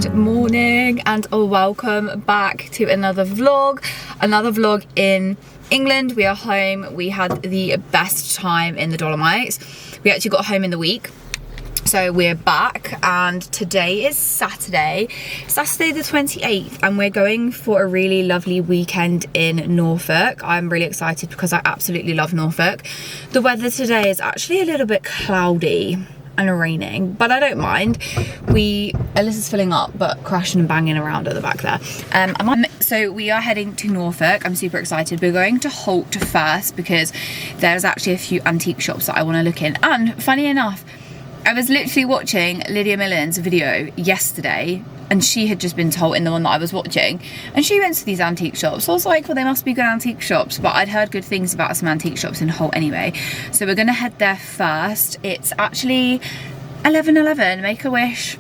Good morning and welcome back to another vlog in England. We are home. We had the best time in the Dolomites. We actually got home in the week, so we're back, and today is Saturday the 28th, and we're going for a really lovely weekend in Norfolk. I'm really excited because I absolutely love Norfolk. The weather today is actually a little bit cloudy and raining, but I don't mind. Ellis is filling up but crashing and banging around at the back there. So we are heading to Norfolk. I'm super excited. We're going to Holt first because there's actually a few antique shops that I want to look in, and funny enough, I was literally watching Lydia Millen's video yesterday, and she had just been told in the one that I was watching, and she went to these antique shops. So I was like, well, they must be good antique shops, but I'd heard good things about some antique shops in Holt anyway. So we're gonna head there first. It's actually 11:11, Make-A-Wish.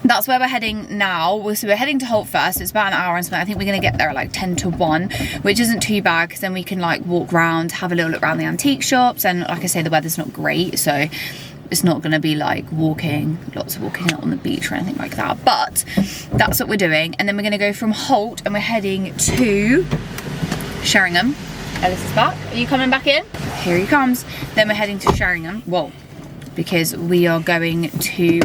That's where we're heading now. So we're heading to Holt first. It's about an hour and something. I think we're gonna get there at like 10 to 1, which isn't too bad because then we can like walk around, have a little look around the antique shops, and like I say, the weather's not great, so it's not going to be like lots of walking out on the beach or anything like that, but that's what we're doing. And then we're going to go from Holt and we're heading to Sheringham. Ellis is back. Are you coming back in? Here he comes. Then we're heading to Sheringham, well, because we are going to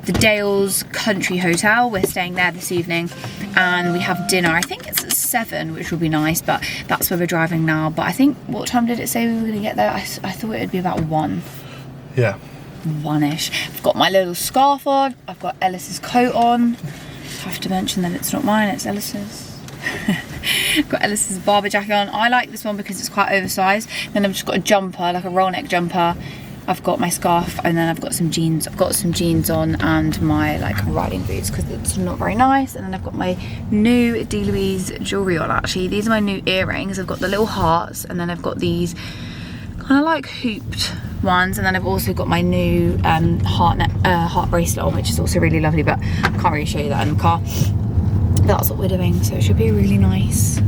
the Dales Country Hotel. We're staying there this evening and we have dinner. I think it's at 7, which will be nice, but that's where we're driving now. But I think, what time did it say we were going to get there? I thought it would be about 1. Yeah. 1ish. I've got my little scarf on. I've got Ellis's coat on. I have to mention that it's not mine, it's Ellis's. I've got Ellis's barber jacket on. I like this one because it's quite oversized. Then I've just got a jumper, like a roll neck jumper. I've got my scarf, and then I've got some jeans. I've got some jeans on and my like riding boots because it's not very nice. And then I've got my new Louise jewellery on. Actually, these are my new earrings. I've got the little hearts, and then I've got these kind of like hooped ones, and then I've also got my new heart bracelet on, which is also really lovely, but I can't really show you that in the car. That's what we're doing, so it should be a really nice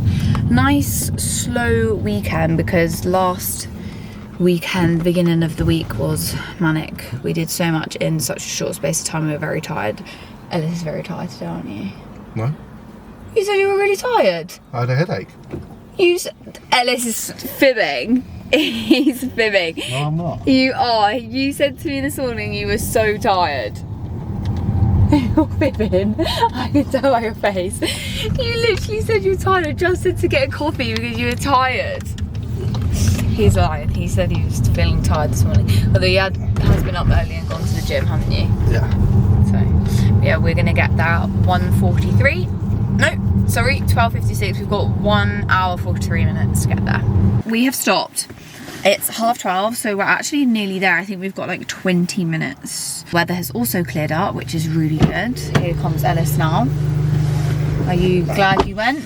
slow weekend, because last weekend, beginning of the week, was manic. We did so much in such a short space of time. We were very tired. Ellis is very tired today, aren't you? No. You said you were really tired. I had a headache. Ellis is fibbing. He's fibbing. No, I'm not. You are. You said to me this morning you were so tired. You're fibbing. I can tell by your face. You literally said you were tired. I just said to get a coffee because you were tired. He's lying. He said he was feeling tired this morning. Although he has been up early and gone to the gym, haven't you? Yeah. So, yeah, we're going to get there at 1:43. No, sorry, 12:56. We've got 1 hour 43 minutes to get there. We have stopped. It's 12:30, so we're actually nearly there. I think we've got like 20 minutes. Weather has also cleared up, which is really good. Here comes Ellis now. Are you glad you went?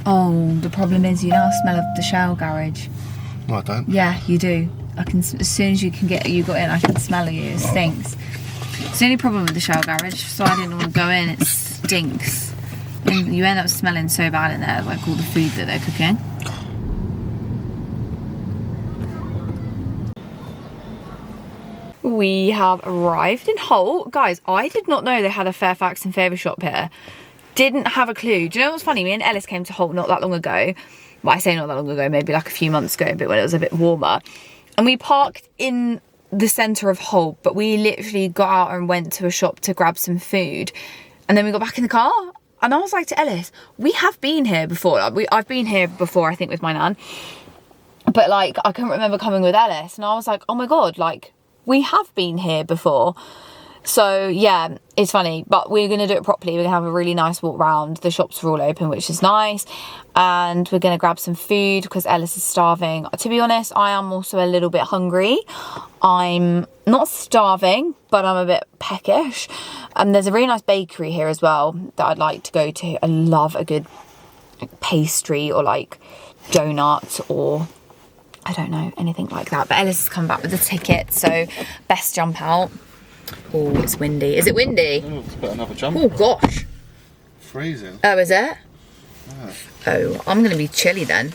Oh, the problem is you now smell of the Shell garage. No, I don't. Yeah, you do. I can, as soon as you got in, I can smell you. It stinks. It's the only problem with the Shell garage, so I didn't want to go in. It stinks. And you end up smelling so bad in there, like all the food that they're cooking. We have arrived in Holt. Guys, I did not know they had a Fairfax and Favour shop here. Didn't have a clue. Do you know what's funny? Me and Ellis came to Holt not that long ago. Well, I say not that long ago, maybe like a few months ago, but when it was a bit warmer. And we parked in the centre of Holt, but we literally got out and went to a shop to grab some food. And then we got back in the car. And I was like to Ellis, we have been here before. Like, I've been here before, I think, with my nan. But like, I couldn't remember coming with Ellis. And I was like, oh my God, like, we have been here before. So yeah, it's funny, but we're going to do it properly. We're going to have a really nice walk round. The shops are all open, which is nice. And we're going to grab some food because Ellis is starving. To be honest, I am also a little bit hungry. I'm not starving, but I'm a bit peckish. And there's a really nice bakery here as well that I'd like to go to. I love a good pastry or like donut or I don't know, anything like that. But Ellis has come back with a ticket, so best jump out. Oh, it's windy. Is it windy? Oh, let's put another jump. Oh gosh. Freezing. Oh, is it? Yeah. Oh, I'm going to be chilly then.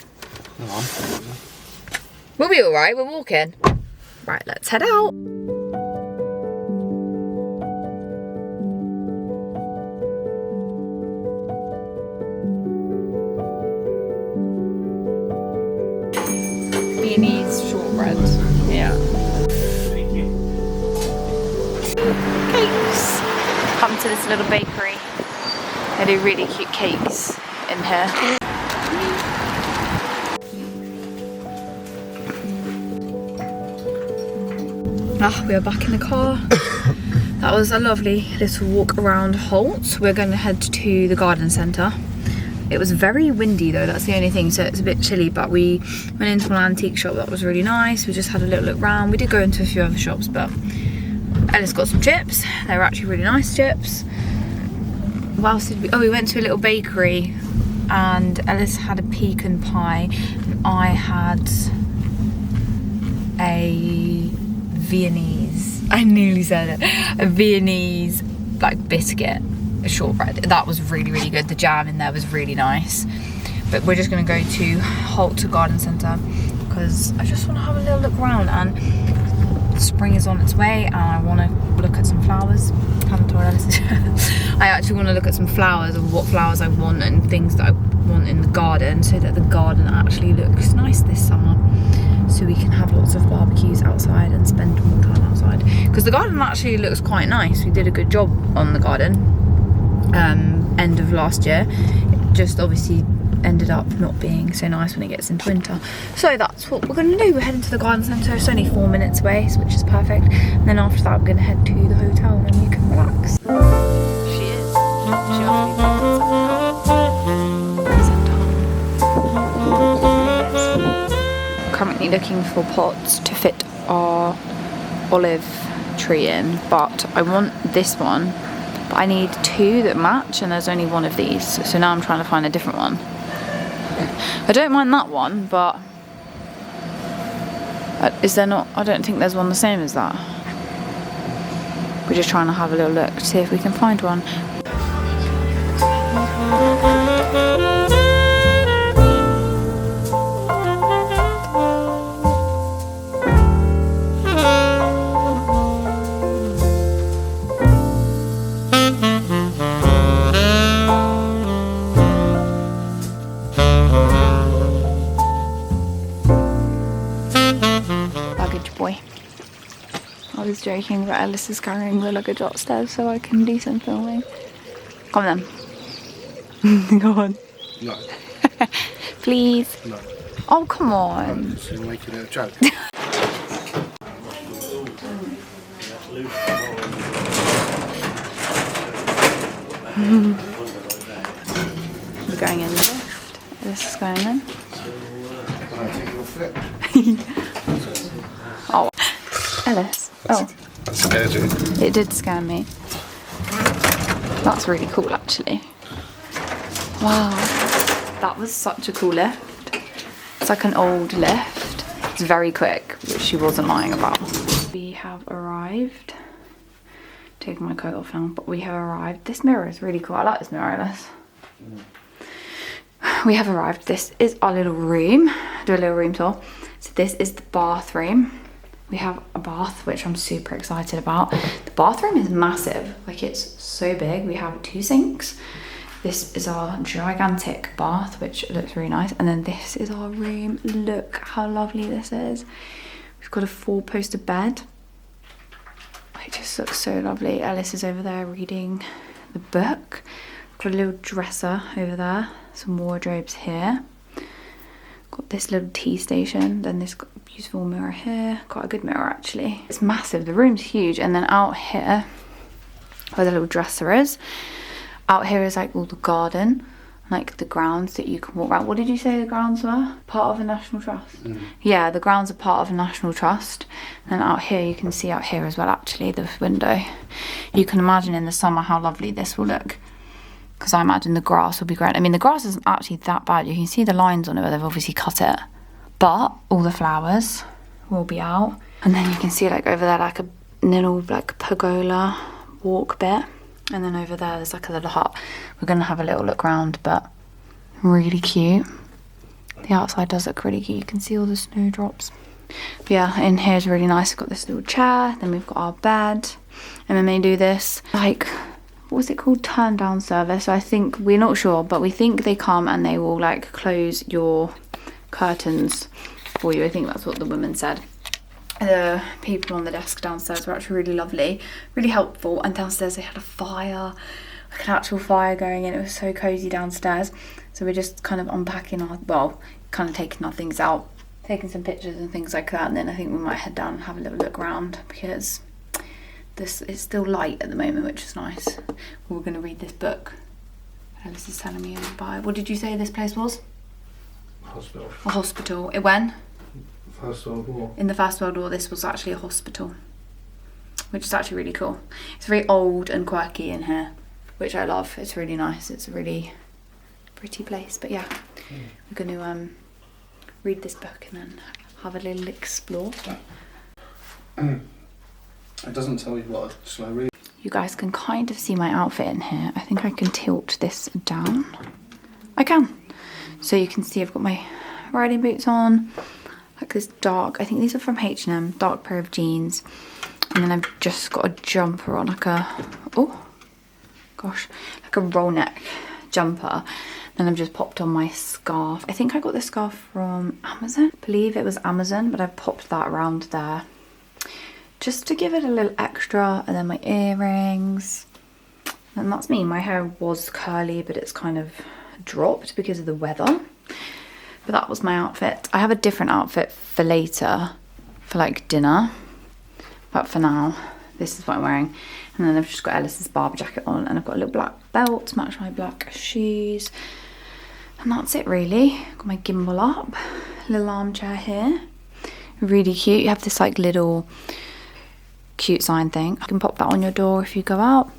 No, I'm freezing. We'll be alright, we're walking. Right, let's head out. Viennese shortbread. Yeah. Cakes. Come to this little bakery. They do really cute cakes in here. We are back in the car. That was a lovely little walk around Holt. We're going to head to the garden centre. It was very windy though, that's the only thing, so it's a bit chilly, but we went into an antique shop that was really nice. We just had a little look around. We did go into a few other shops, but Ellis got some chips. They were actually really nice chips. What else did we? Oh, we went to a little bakery and Ellis had a pecan pie and I had a Viennese, I nearly said it, a Viennese like biscuit, a shortbread. That was really, really good. The jam in there was really nice. But we're just gonna go to Holt Garden Centre because I just want to have a little look around, and spring is on its way and I want to look at some flowers. I haven't told Alice. I actually want to look at some flowers, and what flowers I want and things that I want in the garden, so that the garden actually looks nice this summer, so we can have lots of barbecues outside and spend more time outside, because the garden actually looks quite nice. We did a good job on the garden end of last year. It just obviously ended up not being so nice when it gets into winter, so that's what we're going to do. We're heading to the garden centre. It's only 4 minutes away, which is perfect, and then after that we're going to head to the hotel and you can relax. She is. She must be currently looking for pots to fit our olive tree in, but I want this one, but I need two that match and there's only one of these, so now I'm trying to find a different one. I don't mind that one, but is there not? I don't think there's one the same as that. We're just trying to have a little look to see if we can find one. I was joking, but Ellis is carrying the luggage upstairs so I can do some filming. Come on then. Go on. No. Please. No. Oh, come on. I'm just making it a joke. We're going in the lift. This is going in. I think it'll fit. Oh. Ellis. Oh. Scared you. It did scare me. That's really cool actually. Wow. That was such a cool lift. It's like an old lift. It's very quick, which she wasn't lying about. We have arrived. Taking my coat off now, but we have arrived. This mirror is really cool. I like this mirror, Ellis. We have arrived. This is our little room. Do a little room tour. So this is the bathroom. We have a bath, which I'm super excited about. The bathroom is massive, like it's so big. We have 2 sinks. This is our gigantic bath, which looks really nice. And then this is our room. Look how lovely this is. We've got a 4-poster bed. It just looks so lovely. Ellis is over there reading the book. We've got a little dresser over there. Some wardrobes here. Got this little tea station, then this got a beautiful mirror here. Quite a good mirror actually. It's massive, the room's huge. And then out here, where the little dresser is, out here is like all the garden, like the grounds that you can walk around. What did you say the grounds were? Part of a national trust? Yeah, the grounds are part of a national trust. And out here, you can see out here as well actually, this window. You can imagine in the summer how lovely this will look, because I imagine the grass will be great. I mean, the grass isn't actually that bad. You can see the lines on it where they've obviously cut it. But all the flowers will be out. And then you can see like over there like a little like pergola walk bit. And then over there there's like a little hut. We're going to have a little look around, but really cute. The outside does look really cute. You can see all the snowdrops. But yeah, in here is really nice. We've got this little chair. Then we've got our bed. And then they do this like... what was it called? Turn down service. I think, we're not sure, but we think they come and they will like close your curtains for you. I think that's what the woman said. The people on the desk downstairs were actually really lovely, really helpful, and downstairs they had a fire, like an actual fire going in. It was so cozy downstairs. So we're just kind of unpacking our, well, kind of taking our things out, taking some pictures and things like that, and then I think we might head down and have a little look around because this is still light at the moment, which is nice. We're going to read this book. Alice is telling me about it. What did you say this place was? Hospital. A hospital. It when? First World War. In the First World War, this was actually a hospital, which is actually really cool. It's very old and quirky in here, which I love. It's really nice. It's a really pretty place. But yeah, we're going to read this book and then have a little explore. It doesn't tell you what. Shall I read? You guys can kind of see my outfit in here. I think I can tilt this down. I can. So you can see I've got my riding boots on, like this dark, I think these are from H&M, dark pair of jeans. And then I've just got a jumper on, like a, oh gosh, like a roll neck jumper. Then I've just popped on my scarf. I think I got this scarf from Amazon. I believe it was Amazon, but I've popped that around there just to give it a little extra. And then my earrings. And that's me. My hair was curly, but it's kind of dropped because of the weather. But that was my outfit. I have a different outfit for later, for like dinner. But for now, this is what I'm wearing. And then I've just got Ellis's Barber jacket on, and I've got a little black belt to match my black shoes. And that's it really. Got my gimbal up, little armchair here. Really cute. You have this like little cute sign thing. You can pop that on your door if you go out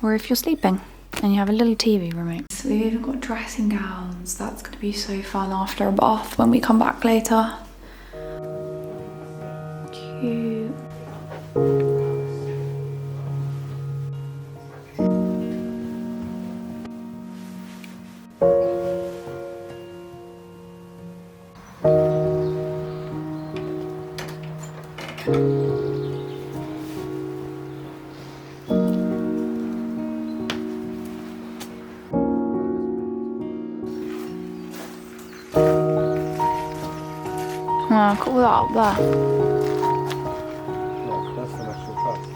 or if you're sleeping. And you have a little TV remote. So we've even got dressing gowns. That's going to be so fun after a bath when we come back later. Cute. Oh, look at all that up there. That's the National Trust.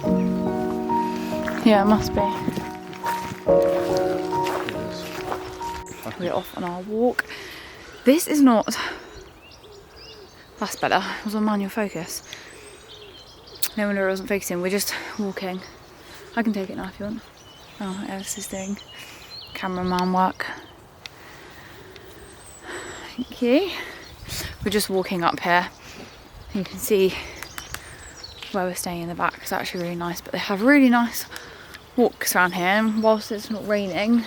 Yeah, it must be. We're off on our walk. This is not... That's better. It was on manual focus. No wonder I wasn't focusing. We're just walking. I can take it now if you want. Oh, Alice is doing cameraman work. Thank you. We're just walking up here. You can see where we're staying in the back. It's actually really nice, but they have really nice walks around here. And whilst it's not raining,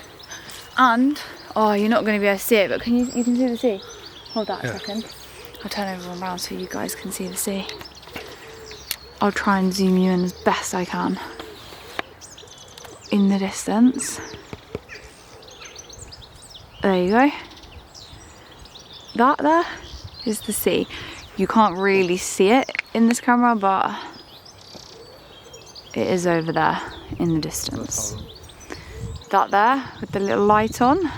and oh, you're not going to be able to see it, but can you can see the sea? Hold that a second. I'll turn everyone around so you guys can see the sea. I'll try and zoom you in as best I can. In the distance. There you go. That there is the sea. You can't really see it in this camera, but it is over there in the distance. That there with the little light on.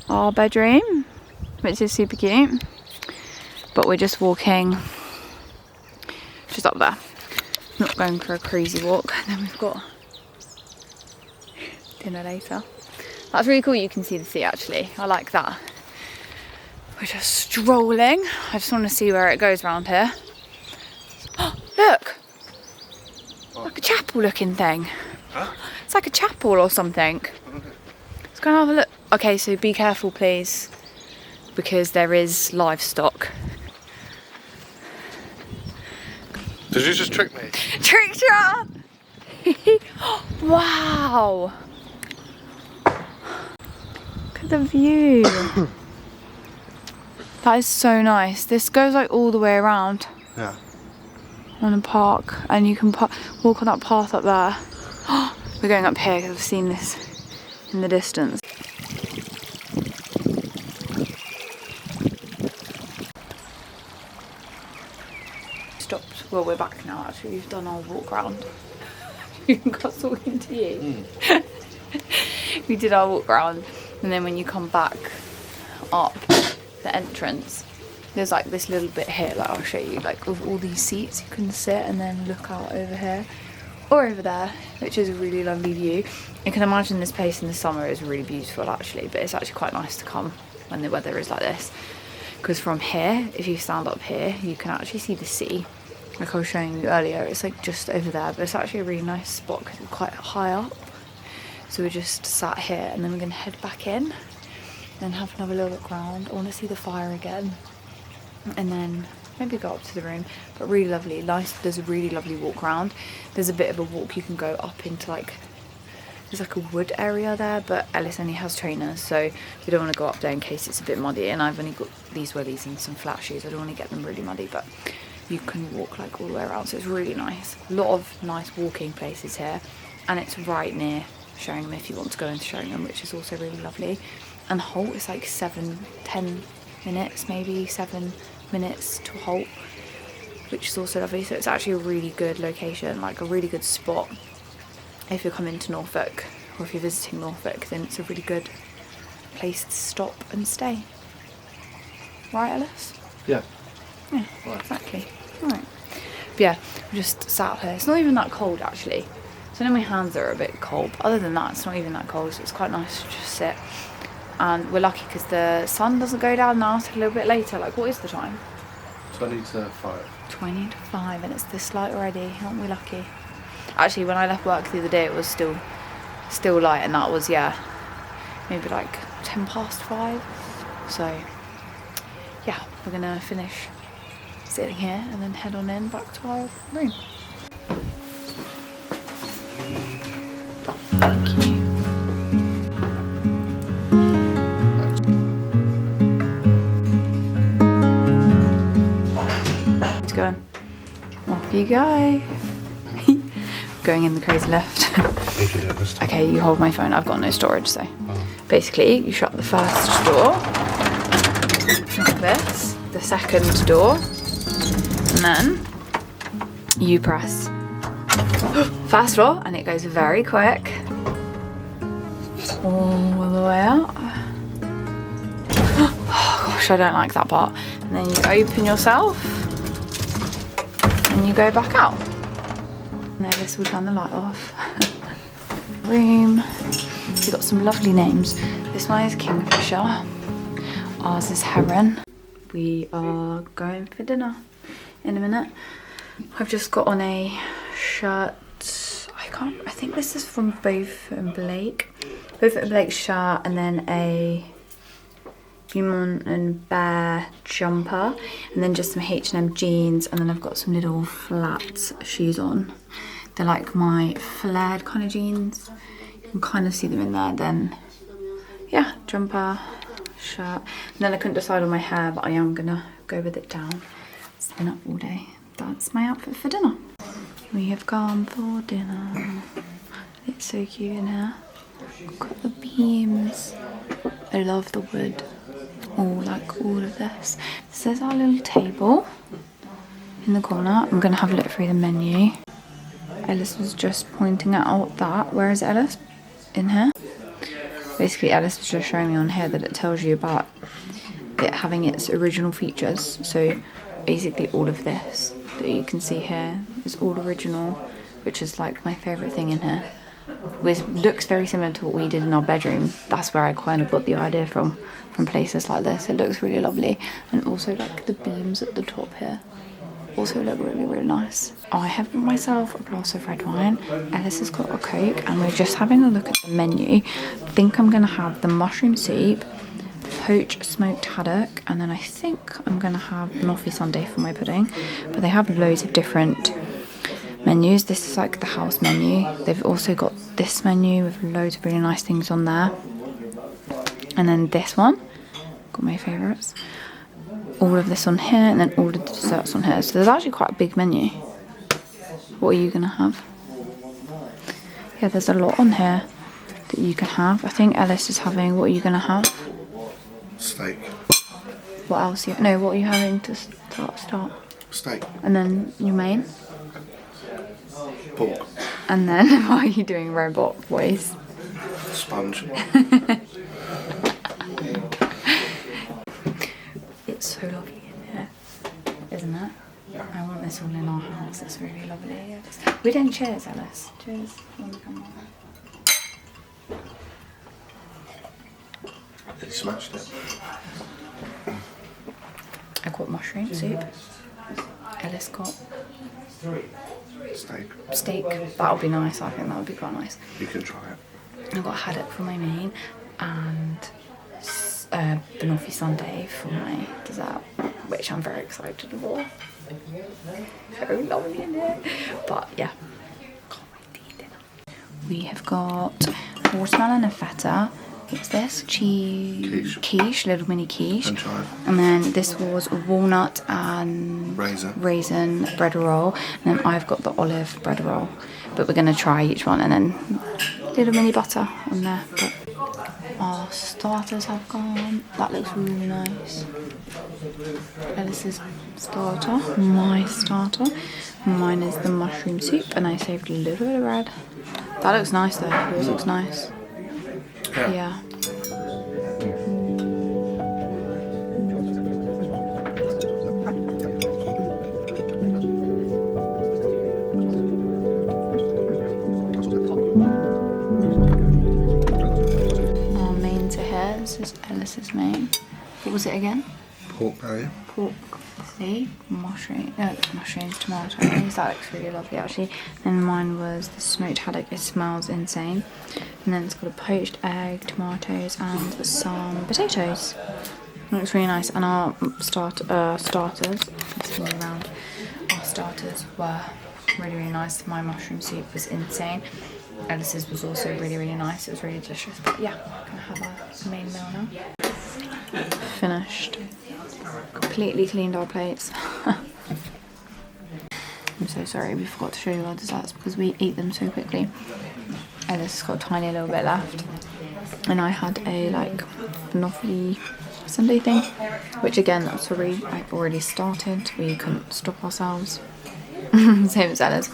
Our bedroom, which is super cute. But we're just walking just up there. Not going for a crazy walk. And then we've got dinner later. That's really cool. You can see the sea actually. I like that. We're just strolling. I just want to see where it goes around here. Oh, look! Like a chapel looking thing. Huh? It's like a chapel or something. Let's go and have a look. Okay, so be careful please, because there is livestock. Did you just trick me? Tricked you! Wow! Look at the view. That is so nice. This goes like all the way around. Yeah. On a park, and you can walk on that path up there. We're going up here because I've seen this in the distance. Stopped. Well, we're back now actually. We've done our walk round. You got talking to you. We did our walk round, and then when you come back up the entrance, there's like this little bit here, like I'll show you, like with all these seats you can sit and then look out over here or over there, which is a really lovely view. You can imagine this place in the summer is really beautiful actually, but it's actually quite nice to come when the weather is like this, because from here, if you stand up here, you can actually see the sea. Like I was showing you earlier, it's like just over there, but it's actually a really nice spot because it's quite high up. So we're just sat here and then we're gonna head back in and have another little look around. I want to see the fire again and then maybe go up to the room. But really lovely, nice. There's a really lovely walk around. There's a bit of a walk you can go up into, like there's like a wood area there, but Ellis only has trainers, so we don't want to go up there in case it's a bit muddy, and I've only got these wellies and some flat shoes. I don't want to get them really muddy, but you can walk like all the way around, so it's really nice. A lot of nice walking places here, and it's right near Sheringham if you want to go into Sheringham, which is also really lovely. And Holt is like 7-10 minutes, maybe 7 minutes to Holt, which is also lovely. So it's actually a really good location, like a really good spot if you're coming to Norfolk, or if you're visiting Norfolk, then it's a really good place to stop and stay. Right, Ellis? Yeah. Yeah, Right. Exactly. Right. But yeah, we just sat here. It's not even that cold actually. So then my hands are a bit cold, but other than that, it's not even that cold, so it's quite nice to just sit. And we're lucky because the sun doesn't go down now until a little bit later. Like, what is the time? 20 to 5. 20 to 5, and it's this light already. Aren't we lucky? Actually, when I left work the other day, it was still light, and that was, yeah, maybe like 10 past 5. So yeah, we're gonna finish sitting here and then head on in back to our room. Thank you. It's going. Off you go. Going in the crazy lift. Okay, you hold my phone. I've got no storage, so basically you shut the first door, like this, the second door, and then you press first floor, and it goes very quick all the way up. Oh gosh, I don't like that part. And then you open yourself and you go back out. And then this will turn the light off. Room. We've got some lovely names. This one is Kingfisher. Ours is Heron. We are going for dinner in a minute. I've just got on a shirt. I think this is from Beaufort and Blake. Beaufort and Blake shirt, and then a beaumontandbear jumper, and then just some H&M jeans, and then I've got some little flat shoes on. They're like my flared kind of jeans. You can kind of see them in there. Then yeah, jumper, shirt. And then I couldn't decide on my hair, but I am gonna go with it down. It's been up all day. That's my outfit for dinner. We have gone for dinner. It's so cute in here. Got the beams. I love the wood. Oh, like all of this. This is our little table in the corner. I'm gonna have a look through the menu. Ellis was just pointing out that. Where is Ellis? In here. Basically, Ellis was just showing me on here that it tells you about it having its original features. So basically all of this that you can see here is all original, which is like my favourite thing in here. It looks very similar to what we did in our bedroom. That's where I kind of got the idea from places like this. It looks really lovely. And also like the beams at the top here also look really, really nice. I have got myself a glass of red wine. Ellis has got a Coke, and we're just having a look at the menu. I think I'm gonna have the mushroom soup, poached smoked haddock, and then I think I'm gonna have noffee sundae for my pudding. But they have loads of different menus. This is like the house menu. They've also got this menu with loads of really nice things on there. And then this one, got my favourites. All of this on here, and then all of the desserts on here. So there's actually quite a big menu. What are you gonna have? Yeah, there's a lot on here that you can have. I think Ellis is having, what are you gonna have? Steak. What else? What are you having to start? Steak. And then your main? Pork. And then, what are you doing, robot voice? Sponge. It's so lovely in isn't it? Yeah. I want this all in our house. It's really lovely. We're doing cheers, Alice. Cheers. He smashed it. I got mushroom soup. Alice got steak. That'll be nice. I think that would be quite nice. You can try it. I got haddock for my main and banoffee sundae for my dessert, which I'm very excited for. So lovely in it. But yeah, can't wait to eat dinner. We have got watermelon and feta. What's this? Quiche, little mini quiche. And then this was walnut and raisin bread roll. And then I've got the olive bread roll. But we're gonna try each one and then little mini butter on there. But our starters have gone. That looks really nice. Alice's starter, my starter. Mine is the mushroom soup, and I saved a little bit of bread. That looks nice though. Yours looks nice. Yeah. Our mains are here. This is Alice's main. What was it again? Pork belly. Pork belly, mushrooms, tomatoes. That looks really lovely actually. Then mine was the smoked haddock. It smells insane. And then it's got a poached egg, tomatoes, and some potatoes. It looks really nice. And our starters, around. Our starters were really, really nice. My mushroom soup was insane. Alice's was also really, really nice. It was really delicious. But yeah, I'm gonna have our main meal now. Finished. Completely cleaned our plates. I'm so sorry we forgot to show you our desserts because we eat them so quickly. Alice has got a tiny little bit left. And I had a banoffee sundae thing, which again, sorry, I've already started. We couldn't stop ourselves. Same as Alice.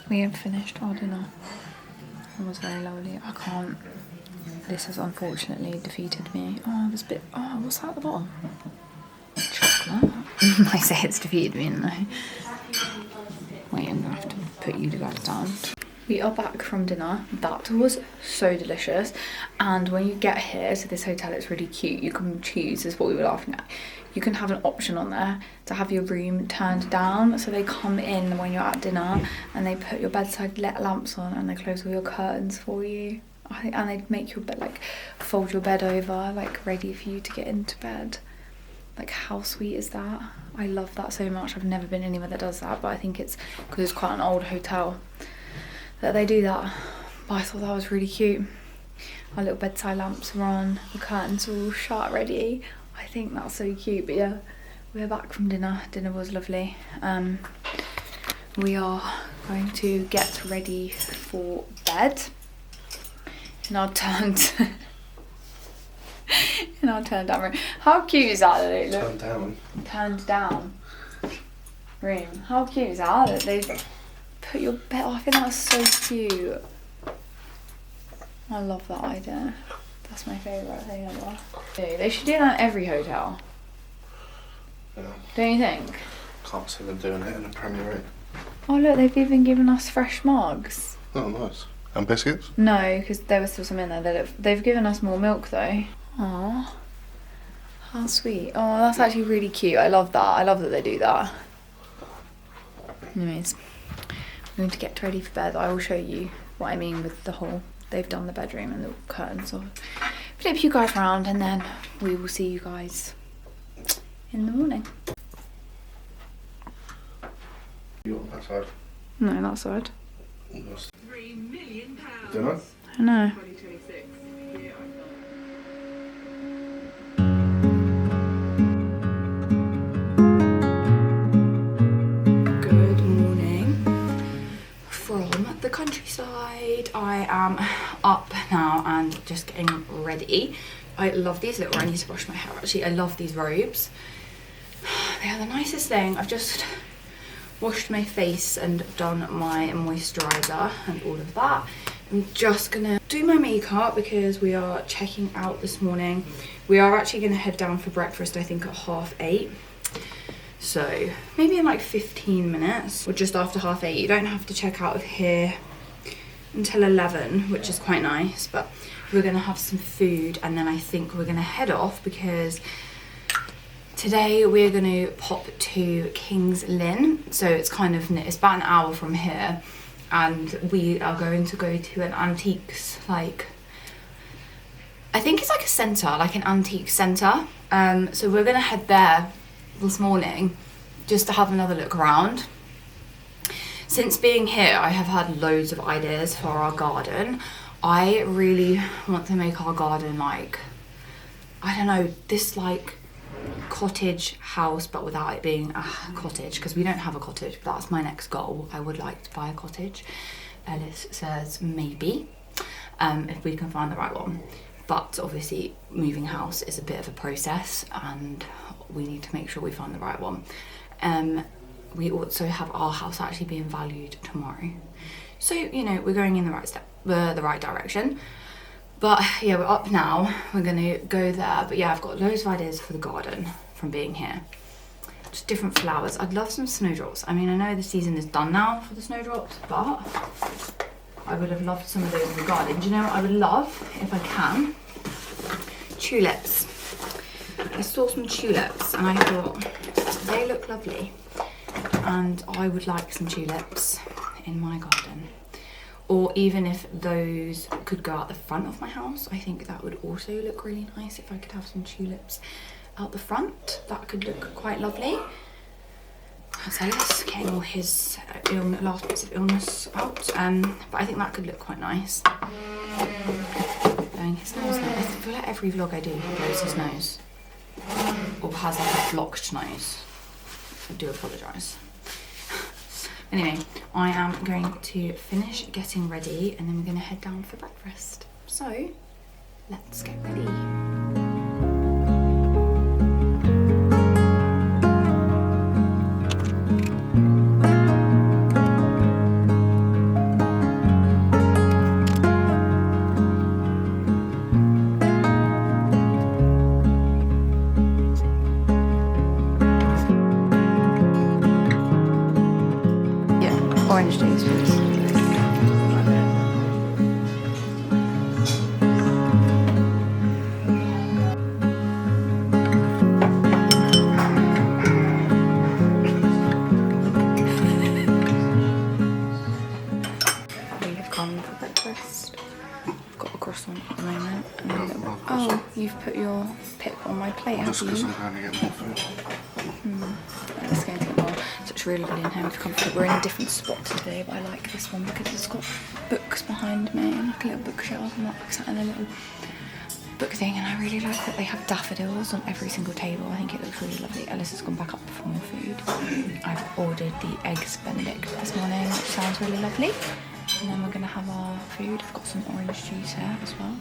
We have finished our dinner. It was very lovely. I can't. This has unfortunately defeated me. Oh, this bit. Oh, what's that at the bottom? Chocolate. I say it's defeated me, no. Wait, I'm gonna have to put you guys down. We are back from dinner. That was so delicious. And when you get here to this hotel, it's really cute. You can choose, is what we were laughing at. You can have an option on there to have your room turned down. So they come in when you're at dinner and they put your bedside lamps on and they close all your curtains for you. And they make your bed, fold your bed over, ready for you to get into bed. How sweet is that? I love that so much. I've never been anywhere that does that, but I think it's because it's quite an old hotel that they do that. But I thought that was really cute. Our little bedside lamps are on, the curtains are all shut, ready. I think that's so cute. But yeah, we're back from dinner. Dinner was lovely. We are going to get ready for bed. In our turned down room. How cute is that? Turned down room. How cute is that? They put your bed. Oh, I think that's so cute. I love that idea. That's my favourite thing ever. They should do that in every hotel. Yeah. Don't you think? Can't see them doing it in a Premier Inn. Oh look, they've even given us fresh mugs. Oh, nice. And biscuits? No, because there was still some in there. They've given us more milk though. Aww. How sweet. Oh, that's actually really cute. I love that. I love that they do that. Anyways, I'm going to get ready for bed. I will show you what I mean with the whole, they've done the bedroom and the curtains. So flip you guys around and then we will see you guys in the morning. You on that side? No, that side. £3 million. Dinner? I know. 2026. Good morning from the countryside. I am up now and just getting ready. I love these little, I need to brush my hair actually. I love these robes. They are the nicest thing. I've just washed my face and done my moisturiser and all of that. I'm just gonna do my makeup because we are checking out this morning. We are actually gonna head down for breakfast, I think at 8:30. So maybe in like 15 minutes or just after 8:30. You don't have to check out of here until 11, which is quite nice, but we're gonna have some food and then I think we're gonna head off because today we're gonna pop to King's Lynn. So it's about an hour from here, and we are going to go to an antiques, like, I think it's like a centre, like an antique centre. So we're gonna head there this morning just to have another look around. Since being here, I have had loads of ideas for our garden. I really want to make our garden like, I don't know, this like cottage house, but without it being a cottage, because we don't have a cottage. That's my next goal. I would like to buy a cottage. Ellis says maybe, if we can find the right one. But obviously moving house is a bit of a process and we need to make sure we find the right one. We also have our house actually being valued tomorrow. So, you know, we're going in the right direction. But yeah, we're up now. We're gonna go there. But yeah, I've got loads of ideas for the garden from being here. Just different flowers. I'd love some snowdrops. I mean, I know the season is done now for the snowdrops, but I would have loved some of those in the garden. Do you know what I would love, if I can? Tulips. I saw some tulips and I thought they look lovely. And I would like some tulips in my garden. Or even if those could go out the front of my house, I think that would also look really nice if I could have some tulips out the front. That could look quite lovely. That's Ellis getting all his last bits of illness out. But I think that could look quite nice. Blowing his nose now. I feel like every vlog I do blows his nose. Or has like a blocked nose. I do apologise. Anyway, I am going to finish getting ready and then we're going to head down for breakfast. So, let's get ready. Orange juice, please. We have come for breakfast. I've got a croissant at the moment. And a little... Oh, you've put your pip on my plate, have you? Just because I'm going to get more food. Let's go and get more. So it's really lovely in here. We're in a different spot today, but I like this one because it's got books behind me and like a little bookshelf and like sat in a little book thing. And I really like that they have daffodils on every single table. I think it looks really lovely. Ellis has gone back up for more food. I've ordered the eggs Benedict this morning, which sounds really lovely. And then we're gonna have our food. I've got some orange juice here as well.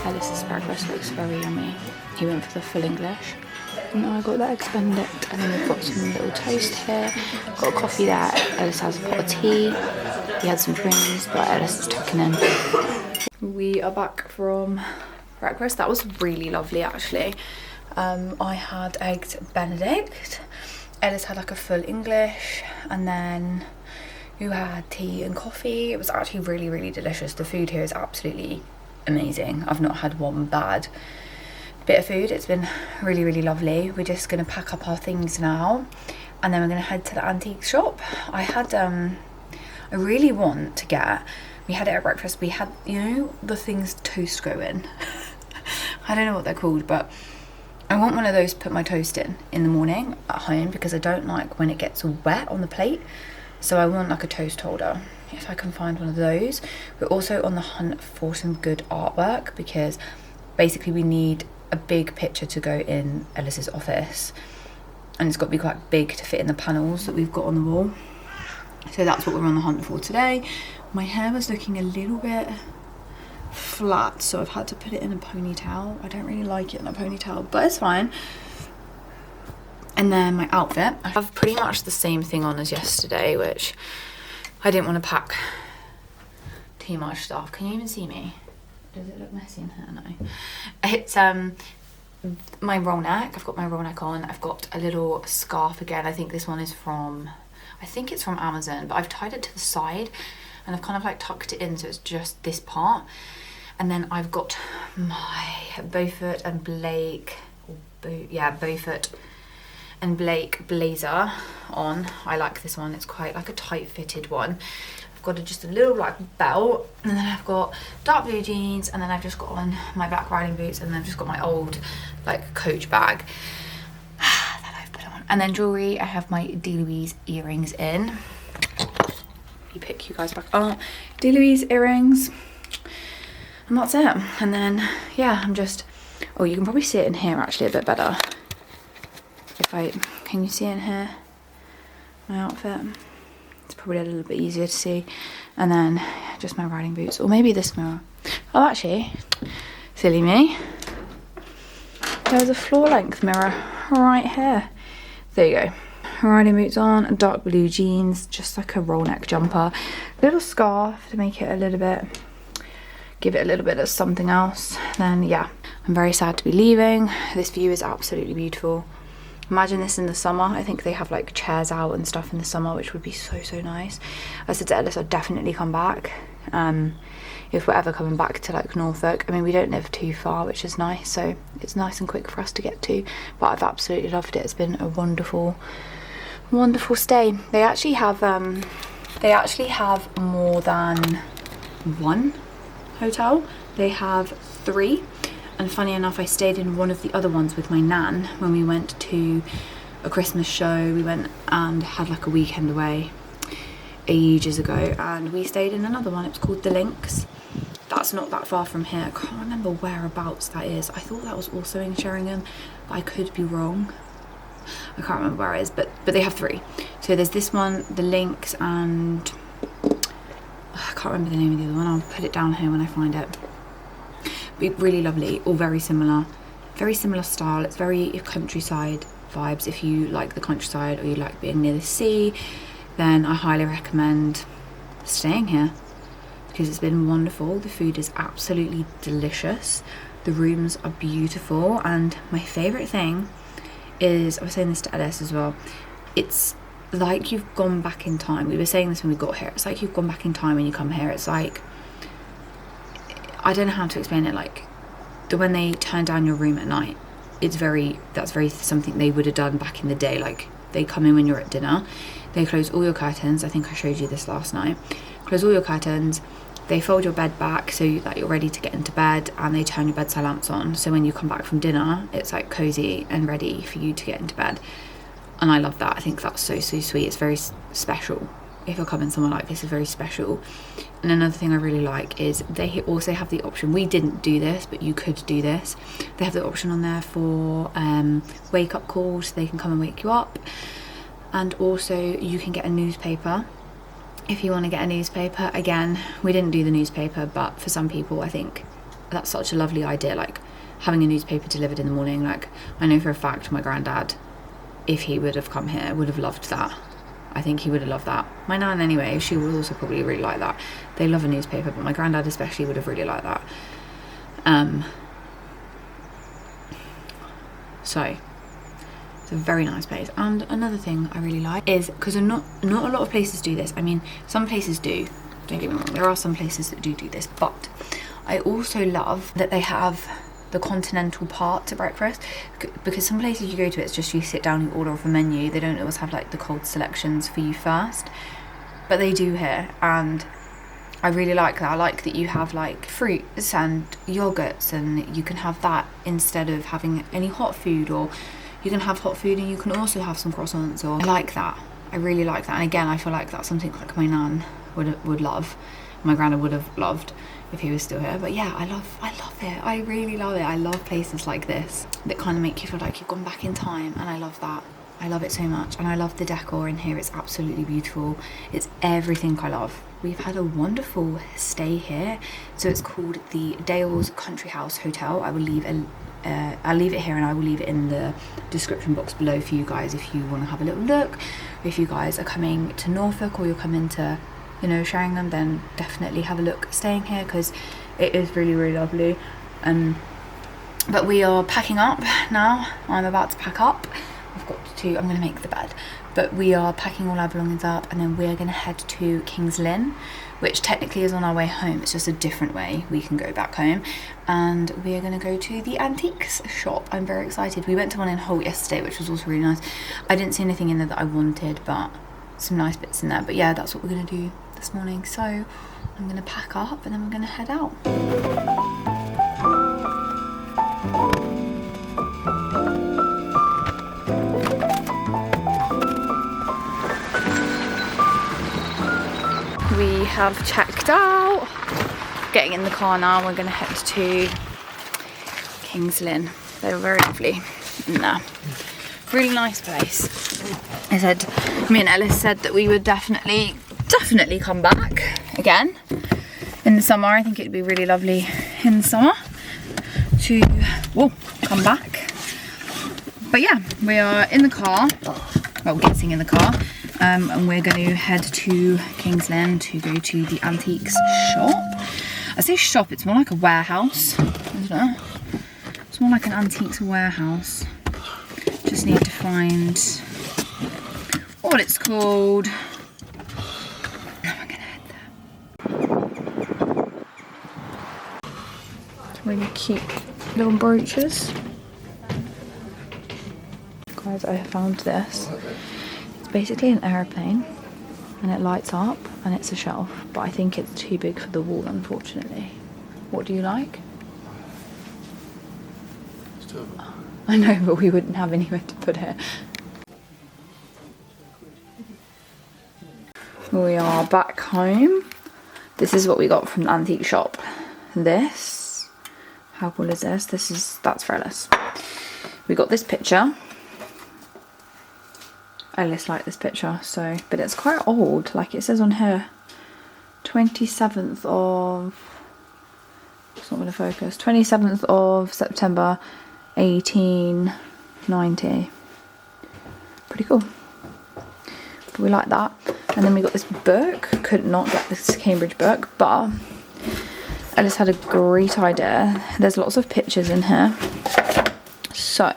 Ellis's breakfast looks very yummy. He went for the full English. And now I got the eggs Benedict, and then we've got some little toast here. Got a coffee there. Ellis has a pot of tea. He had some drinks, but Ellis is tucking in. We are back from breakfast. That was really lovely, actually. I had eggs Benedict. Ellis had like a full English, and then you had tea and coffee. It was actually really, really delicious. The food here is absolutely amazing. I've not had one bad bit of food. It's been really, really lovely. We're just gonna pack up our things now, and then we're gonna head to the antique shop. I really want to get, we had it at breakfast, we had, you know, the things toast go in. I don't know what they're called, but I want one of those to put my toast in the morning at home, because I don't like when it gets wet on the plate. So I want like a toast holder, if I can find one of those. We're also on the hunt for some good artwork, because basically we need a big picture to go in Ellis's office, and it's got to be quite big to fit in the panels that we've got on the wall. So that's what we're on the hunt for today. My hair was looking a little bit flat, so I've had to put it in a ponytail. I don't really like it in a ponytail, but it's fine. And then my outfit, I have pretty much the same thing on as yesterday, which I didn't want to pack too much stuff. Can you even see me? Does it look messy in here? No. It's my roll neck. I've got my roll neck on. I've got a little scarf again. I think this one is from, I think it's from Amazon, but I've tied it to the side and I've kind of like tucked it in so it's just this part. And then I've got my Beaufort and Blake, Beaufort and Blake blazer on. I like this one. It's quite like a tight fitted one. I've got just a little like belt, and then I've got dark blue jeans, and then I've just got on my black riding boots, and then I've just got my old like Coach bag that I've put on. And then jewellery, I have my Louise earrings in. You pick you guys back up. Louise earrings. And that's it. And then, yeah, I'm just, oh, you can probably see it in here actually a bit better. Can you see in here my outfit? It's probably a little bit easier to see. And then just my riding boots, or maybe this mirror. Oh, actually, silly me. There's a floor length mirror right here. There you go. Riding boots on, dark blue jeans, just like a roll neck jumper. Little scarf to make it a little bit, give it a little bit of something else. Then yeah, I'm very sad to be leaving. This view is absolutely beautiful. Imagine this in the summer. I think they have like chairs out and stuff in the summer, which would be so, so nice. I said to Ellis I'd definitely come back if we're ever coming back to like Norfolk. I mean, we don't live too far, which is nice, so it's nice and quick for us to get to. But I've absolutely loved it. It's been a wonderful, wonderful stay. They actually have more than one hotel. They have 3. And funny enough, I stayed in one of the other ones with my nan when we went to a Christmas show. We went and had like a weekend away ages ago, and we stayed in another one. It was called the Links. That's not that far from here. I can't remember whereabouts that is. I thought that was also in Sheringham, but I could be wrong. I can't remember where it is, but they have 3. So there's this one, the Links, and I can't remember the name of the other one. I'll put it down here when I find it. Really lovely, all very similar style. It's very countryside vibes. If you like the countryside or you like being near the sea, then I highly recommend staying here because it's been wonderful. The food is absolutely delicious, the rooms are beautiful, and my favorite thing is, I was saying this to Ellis as well, it's like you've gone back in time. We were saying this when we got here. It's like you've gone back in time when you come here. It's like, I don't know how to explain it, like when they turn down your room at night, that's very something they would have done back in the day. Like they come in when you're at dinner, they close all your curtains. I think I showed you this last night. Close all your curtains, they fold your bed back so that you're ready to get into bed, and they turn your bedside lamps on, so when you come back from dinner it's like cozy and ready for you to get into bed. And I love that. I think that's so, so sweet. It's very special. If you're coming somewhere like this, is very special. And another thing I really like is they also have the option, we didn't do this, but you could do this. They have the option on there for wake up calls, so they can come and wake you up. And also you can get a newspaper if you want to get a newspaper. Again, we didn't do the newspaper, but for some people I think that's such a lovely idea, like having a newspaper delivered in the morning. Like I know for a fact my granddad, if he would have come here, would have loved that. I think he would have loved that. My nan anyway, she would also probably really like that. They love a newspaper, but my granddad especially would have really liked that. So it's a very nice place. And another thing I really like is, because not a lot of places do this. I mean, some places do, don't get me wrong, there are some places that do this, but I also love that they have the continental part to breakfast, because some places you go to, it's just you sit down, you order off a menu. They don't always have like the cold selections for you first, but they do here, and I really like that. I like that you have like fruits and yogurts, and you can have that instead of having any hot food, or you can have hot food and you can also have some croissants. Or I like that. I really like that. And again, I feel like that's something like my nan would love, my granddad would have loved if he was still here. But yeah, I love it. I really love it. I love places like this that kind of make you feel like you've gone back in time, and I love that. I love it so much, and I love the decor in here. It's absolutely beautiful. It's everything I love. We've had a wonderful stay here. So it's called the Dales Country House Hotel. I will leave a I'll leave it here, and I will leave it in the description box below for you guys if you want to have a little look. Or if you guys are coming to Norfolk, or you're coming to, you know, Sheringham, then definitely have a look staying here, because it is really, really lovely. But we are packing up now. I'm about to pack up. I'm going to make the bed, but we are packing all our belongings up, and then we're going to head to King's Lynn, which technically is on our way home. It's just a different way we can go back home, and we are going to go to the antiques shop. I'm very excited. We went to one in Holt yesterday, which was also really nice. I didn't see anything in there that I wanted, but some nice bits in there. But yeah, that's what we're going to do this morning. So I'm going to pack up, and then we're going to head out. We have checked out, getting in the car now. We're going to head to King's Lynn. They were very lovely in there. Really nice place. Me and Ellis said that we would definitely come back again in the summer. I think it would be really lovely in the summer to come back. But yeah, we are in the car, well, getting in the car. And we're going to head to King's Lynn to go to the antiques shop. I say shop, it's more like a warehouse, isn't it? It's more like an antiques warehouse. Just need to find what it's called. Now we're going to head there. It's really cute little brooches. Guys, I found this. Basically an aeroplane, and it lights up, and it's a shelf, but I think it's too big for the wall, unfortunately. What do you like? I know, but we wouldn't have anywhere to put it. We are back home. This is what we got from the antique shop. This, how cool is this? That's for Ellis. We got this picture. Ellis liked this picture, so, but it's quite old, like it says on here, 27th of, it's not going to focus, 27th of September 1890. Pretty cool. But we like that. And then we got this book. Could not get this Cambridge book, but Ellis had a great idea. There's lots of pictures in here, so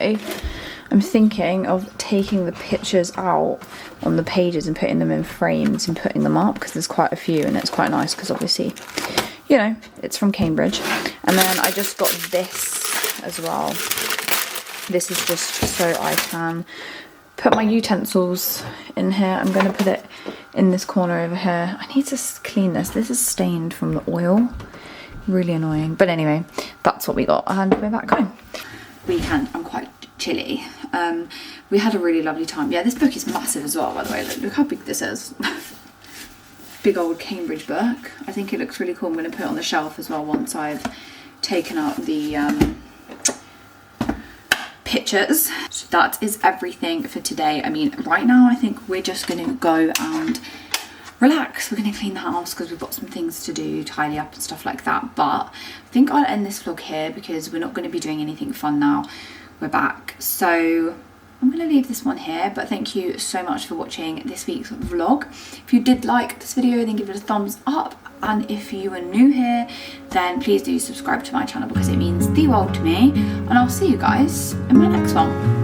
I'm thinking of taking the pictures out on the pages and putting them in frames and putting them up, because there's quite a few, and it's quite nice because obviously, you know, it's from Cambridge. And then I just got this as well. This is just so I can put my utensils in here. I'm going to put it in this corner over here. I need to clean this. This is stained from the oil. Really annoying. But anyway, that's what we got, and we're back home. Weekend, I'm quite chilly. We had a really lovely time. Yeah, this book is massive as well, by the way. Look how big this is. Big old Cambridge book. I think it looks really cool. I'm going to put it on the shelf as well once I've taken out the pictures. So that is everything for today. I mean, right now I think we're just going to go and relax. We're going to clean the house because we've got some things to do, tidy up and stuff like that. But I think I'll end this vlog here because we're not going to be doing anything fun now. We're back. So I'm going to leave this one here, but thank you so much for watching this week's vlog. If you did like this video, then give it a thumbs up. And if you are new here, then please do subscribe to my channel because it means the world to me. And I'll see you guys in my next one.